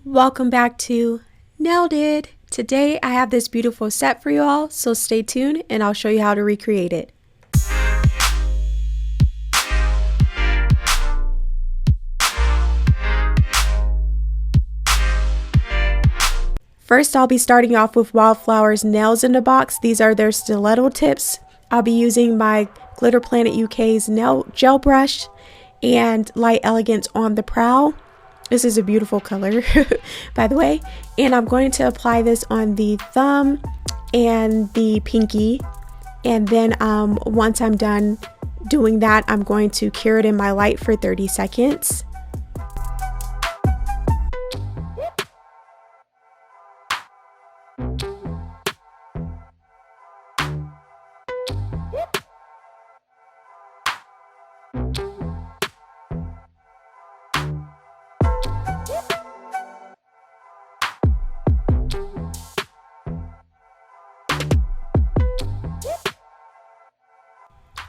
Welcome back to Nailed It. Today I have this beautiful set for you all, so stay tuned and I'll show you how to recreate it. First, I'll be starting off with Wildflower's nails in the box. These are their stiletto tips. I'll be using my Glitter Planet UK's nail gel brush and Light Elegance on the Prowl. This is a beautiful color, by the way. And I'm going to apply this on the thumb and the pinky. And then once I'm done doing that, I'm going to cure it in my light for 30 seconds.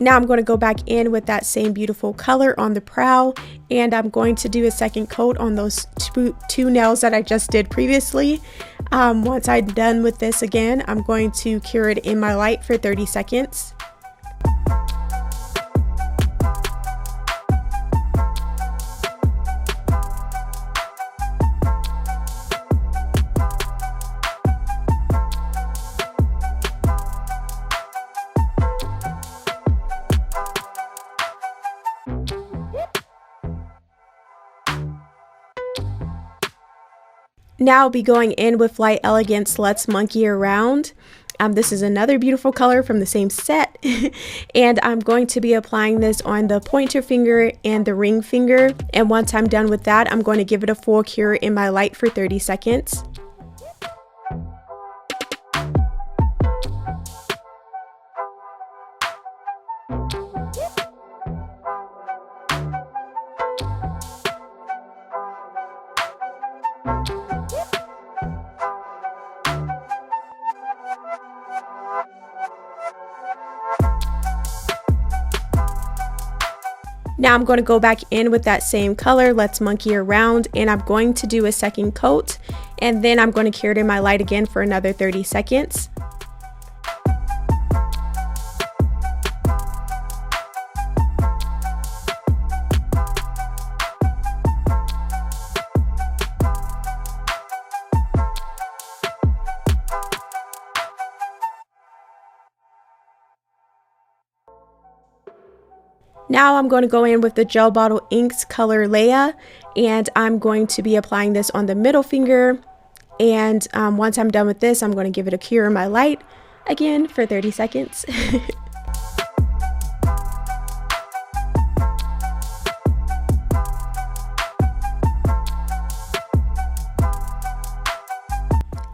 Now I'm going to go back in with that same beautiful color on the prowl, and I'm going to do a second coat on those two nails that I just did previously. Once I'm done with this again, I'm going to cure it in my light for 30 seconds. Now I'll be going in with Light Elegance Let's Monkey Around. This is another beautiful color from the same set. And I'm going to be applying this on the pointer finger and the ring finger. And once I'm done with that, I'm going to give it a full cure in my light for 30 seconds. Now I'm going to go back in with that same color, Let's Monkey Around, and I'm going to do a second coat, and then I'm going to cure it in my light again for another 30 seconds. Now I'm going to go in with the Gel Bottle Inks color Leia, and I'm going to be applying this on the middle finger. And once I'm done with this, I'm going to give it a cure in my light again for 30 seconds.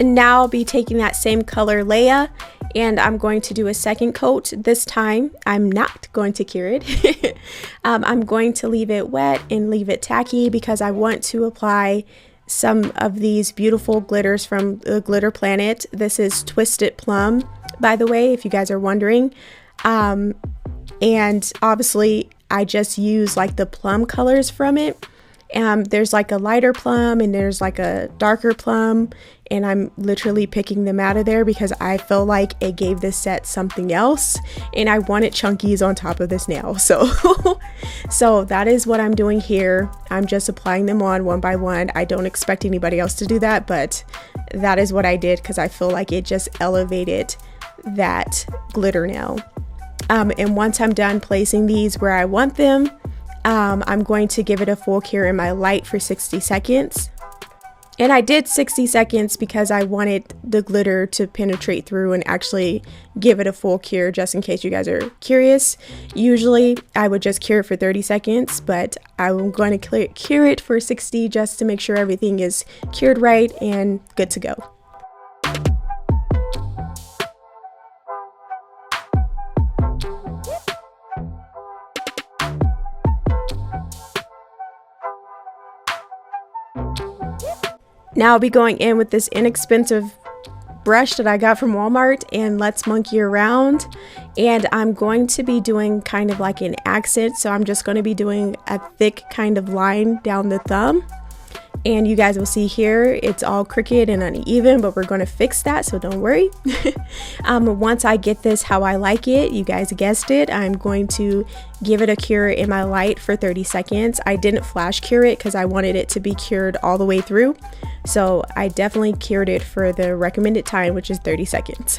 And now I'll be taking that same color Leia, and I'm going to do a second coat. This time I'm not going to cure it. I'm going to leave it wet and leave it tacky because I want to apply some of these beautiful glitters from the Glitter Planet. This is Twisted Plum, by the way, if you guys are wondering. And obviously I just use like the plum colors from it. There's like a lighter plum and there's like a darker plum, and I'm literally picking them out of there because I feel like it gave this set something else and I wanted chunkies on top of this nail. So that is what I'm doing here. I'm just applying them on one by one. I don't expect anybody else to do that, but that is what I did because I feel like it just elevated that glitter nail. And once I'm done placing these where I want them, I'm going to give it a full cure in my light for 60 seconds. And I did 60 seconds because I wanted the glitter to penetrate through and actually give it a full cure, just in case you guys are curious. Usually I would just cure it for 30 seconds, but I'm going to cure it for 60 just to make sure everything is cured right and good to go. Now I'll be going in with this inexpensive brush that I got from Walmart and Let's Monkey Around, and I'm going to be doing kind of like an accent, so I'm just going to be doing a thick kind of line down the thumb. And you guys will see here, it's all crooked and uneven, but we're going to fix that, so don't worry. Once I get this how I like it, you guys guessed it, I'm going to give it a cure in my light for 30 seconds. I didn't flash cure it because I wanted it to be cured all the way through. So I definitely cured it for the recommended time, which is 30 seconds.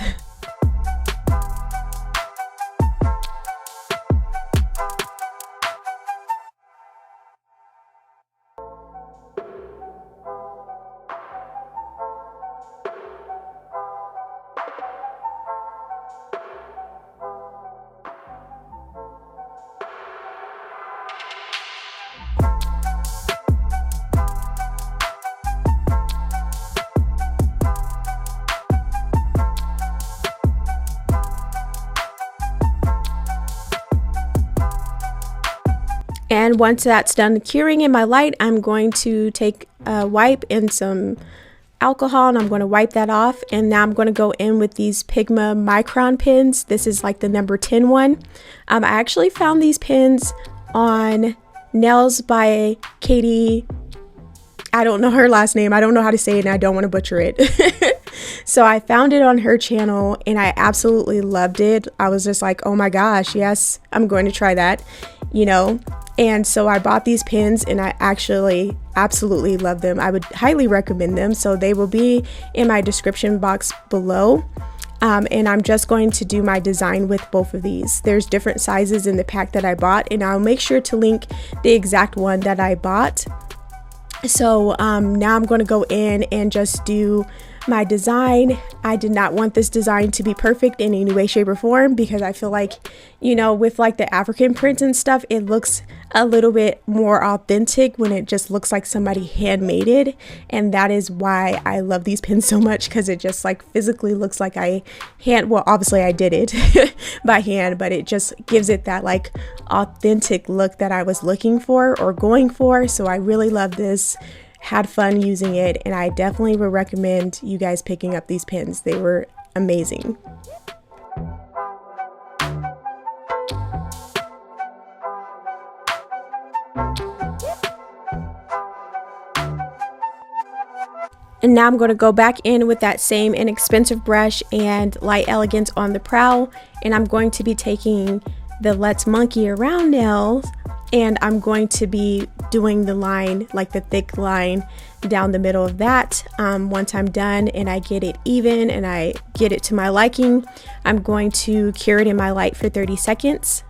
And once that's done curing in my light, I'm going to take a wipe and some alcohol, and I'm going to wipe that off. And now I'm going to go in with these Pigma Micron pens. This is like the number 10 one. I actually found these pens on Nails by Katie. I don't know her last name. I don't know how to say it, and I don't want to butcher it. So I found it on her channel and I absolutely loved it. I was just like, oh my gosh, yes, I'm going to try that, you know. And so I bought these pens and I actually absolutely love them. I would highly recommend them. So they will be in my description box below. And I'm just going to do my design with both of these. There's different sizes in the pack that I bought, and I'll make sure to link the exact one that I bought. So now I'm going to go in and just do my design. I did not want this design to be perfect in any way, shape, or form, because I feel like, you know, with like the African prints and stuff, it looks a little bit more authentic when it just looks like somebody handmade it. And that is why I love these pins so much, because it just like physically looks like well, obviously I did it by hand, but it just gives it that like authentic look that I was looking for or going for. So I really love this, had fun using it, and I definitely would recommend you guys picking up these pins. They were amazing. And now I'm going to go back in with that same inexpensive brush and Light Elegance on the prow, and I'm going to be taking the Let's Monkey Around nails, and I'm going to be doing the line, like the thick line down the middle of that. Once I'm done and I get it even and I get it to my liking, I'm going to cure it in my light for 30 seconds.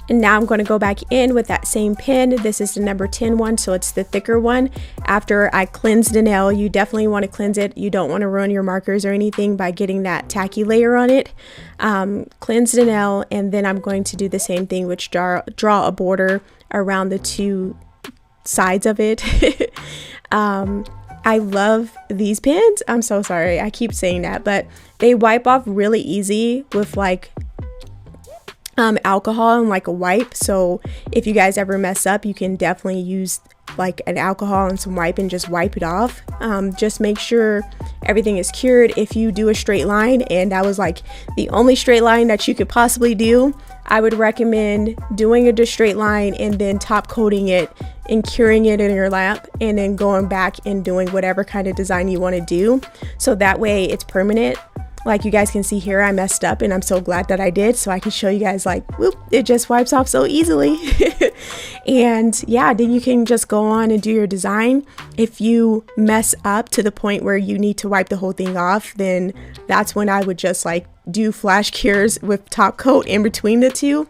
And now I'm going to go back in with that same pen. This is the number 10 one, so it's the thicker one. After I cleanse the nail, you definitely want to cleanse it. You don't want to ruin your markers or anything by getting that tacky layer on it. Cleanse the nail, and then I'm going to do the same thing, which draw a border around the two sides of it. I love these pens. I'm so sorry, I keep saying that, but they wipe off really easy with like alcohol and like a wipe. So if you guys ever mess up, you can definitely use like an alcohol and some wipe and just wipe it off. Just make sure everything is cured. If you do a straight line, and that was like the only straight line that you could possibly do, I would recommend doing a straight line and then top coating it and curing it in your lap, and then going back and doing whatever kind of design you want to do, so that way it's permanent. Like you guys can see here, I messed up, and I'm so glad that I did, so I can show you guys like, whoop, it just wipes off so easily. And yeah, then you can just go on and do your design. If you mess up to the point where you need to wipe the whole thing off, then that's when I would just like do flash cures with top coat in between the two.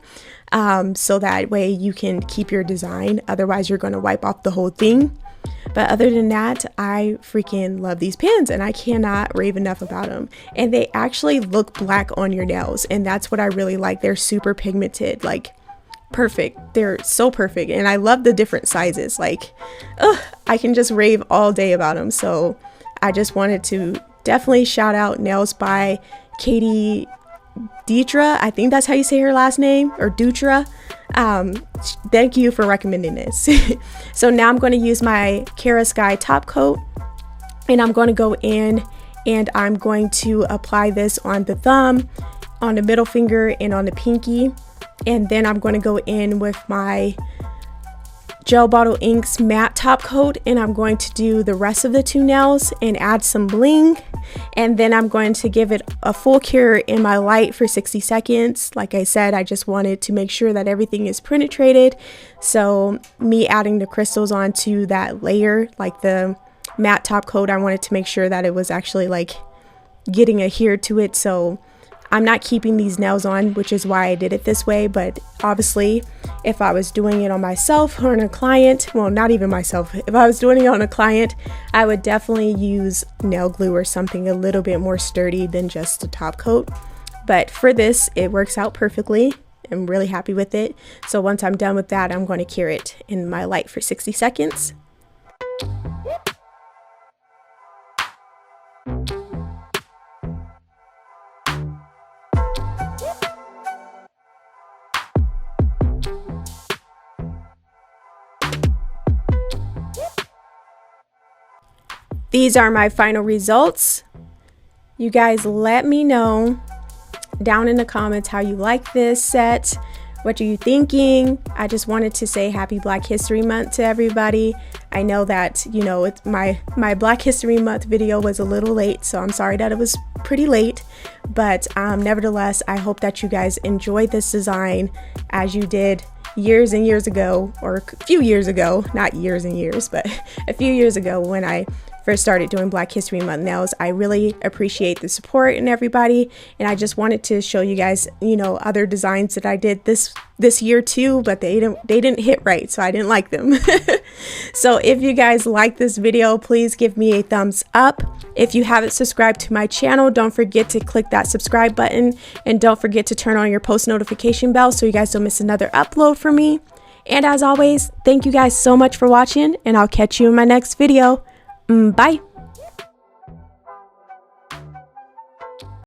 So that way you can keep your design. Otherwise you're going to wipe off the whole thing. But other than that, I freaking love these pens, and I cannot rave enough about them. And they actually look black on your nails, and that's what I really like. They're super pigmented. Like, perfect. They're so perfect, and I love the different sizes. Like, I can just rave all day about them. So I just wanted to definitely shout out Nails by Katie Dutra. I think that's how you say her last name, or Dutra. Thank you for recommending this. So now I'm going to use my Cara Sky top coat, and I'm going to go in and I'm going to apply this on the thumb, on the middle finger, and on the pinky. And then I'm going to go in with my Gel Bottle Inks matte top coat, and I'm going to do the rest of the two nails and add some bling. And then I'm going to give it a full cure in my light for 60 seconds. Like I said, I just wanted to make sure that everything is penetrated. So me adding the crystals onto that layer, like the matte top coat, I wanted to make sure that it was actually like getting adhered to it. So I'm not keeping these nails on, which is why I did it this way. But obviously, if I was doing it on myself or on a client, well, not even myself, if I was doing it on a client, I would definitely use nail glue or something a little bit more sturdy than just a top coat. But for this, it works out perfectly. I'm really happy with it. So once I'm done with that, I'm going to cure it in my light for 60 seconds. These are my final results. You guys let me know down in the comments how you like this set. What are you thinking? I just wanted to say happy Black History Month to everybody. I know that, you know, it's my Black History Month video was a little late, so I'm sorry that it was pretty late. But nevertheless, I hope that you guys enjoyed this design as you did years and years ago, or a few years ago, not years and years, but a few years ago when I first started doing Black History Month nails. I really appreciate the support and everybody, and I just wanted to show you guys, you know, other designs that I did this year too, but they didn't hit right, so I didn't like them. So if you guys like this video, please give me a thumbs up. If you haven't subscribed to my channel, don't forget to click that subscribe button, and don't forget to turn on your post notification bell so you guys don't miss another upload from me. And as always, thank you guys so much for watching, and I'll catch you in my next video. Bye.